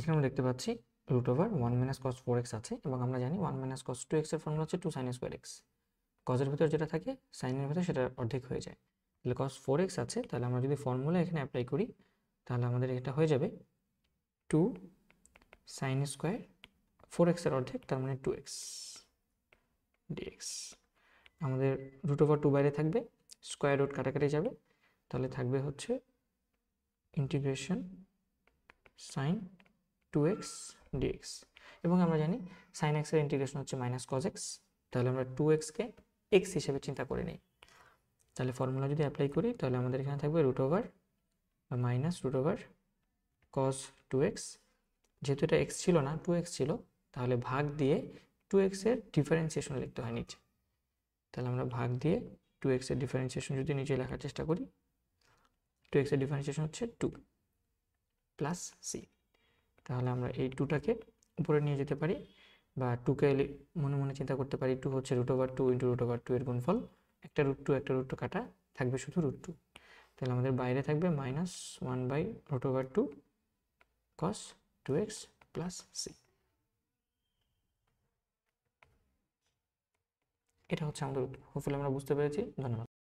এখানে আমরা দেখতে পাচ্ছি root over 1 minus cos 4x আছে, এবং আমরা জানি 1 মাইনাস কস 2x এর ফর্মুলা হচ্ছে 2 সাইন স্কোয়ার এক্স। কজের ভিতর যেটা থাকে সাইনের ভিতর সেটা অর্ধেক হয়ে যায়। তাহলে কস 4x আছে, তাহলে আমরা যদি ফর্মুলা এখানে অ্যাপ্লাই করি তাহলে আমাদের এটা হয়ে যাবে 2 সাইন স্কোয়ার 4x এর অর্ধেক, তার মানে 2x dx। আমাদের রুট ওভার 2 বাইরে থাকবে, স্কোয়ার রুট কাটাকাটি যাবে, তাহলে থাকবে হচ্ছে ইন্টিগ্রেশন সাইন 2x dx। এবং আমরা জানি সাইন এক্সের ইন্টিগ্রেশন হচ্ছে মাইনাস কজ এক্স, তাহলে আমরা 2xকে এক্স হিসেবে চিন্তা করে নিই। তাহলে ফর্মুলা যদি অ্যাপ্লাই করি তাহলে আমাদের এখানে থাকবে রুট ওভার বা minus root over cos 2x, যেহেতু এটা এক্স ছিল না 2x ছিল, তাহলে ভাগ দিয়ে 2x এর ডিফারেন্সিয়েশন লিখতে হয় নিচে। তাহলে আমরা ভাগ দিয়ে 2x এর ডিফারেন্সিয়েশন যদি নিচে লেখার চেষ্টা করি, 2x এর ডিফারেন্সিয়েশন হচ্ছে 2 প্লাস সি। তাহলে আমরা এই 2টাকে উপরে নিয়ে যেতে পারি, বা 2কে মনে মনে চিন্তা করতে পারি 2 হচ্ছে root over 2 into root over 2 এর গুণফল, একটা রুট 2 একটা রুট 2 কাটা, থাকবে শুধু রুট 2। তাহলে আমাদের বাইরে থাকবে minus 1 by root over 2 cos 2x plus C. এটা হচ্ছে আমাদের উত্তর। হোপফুলি আমরা বুঝতে পেরেছি। ধন্যবাদ।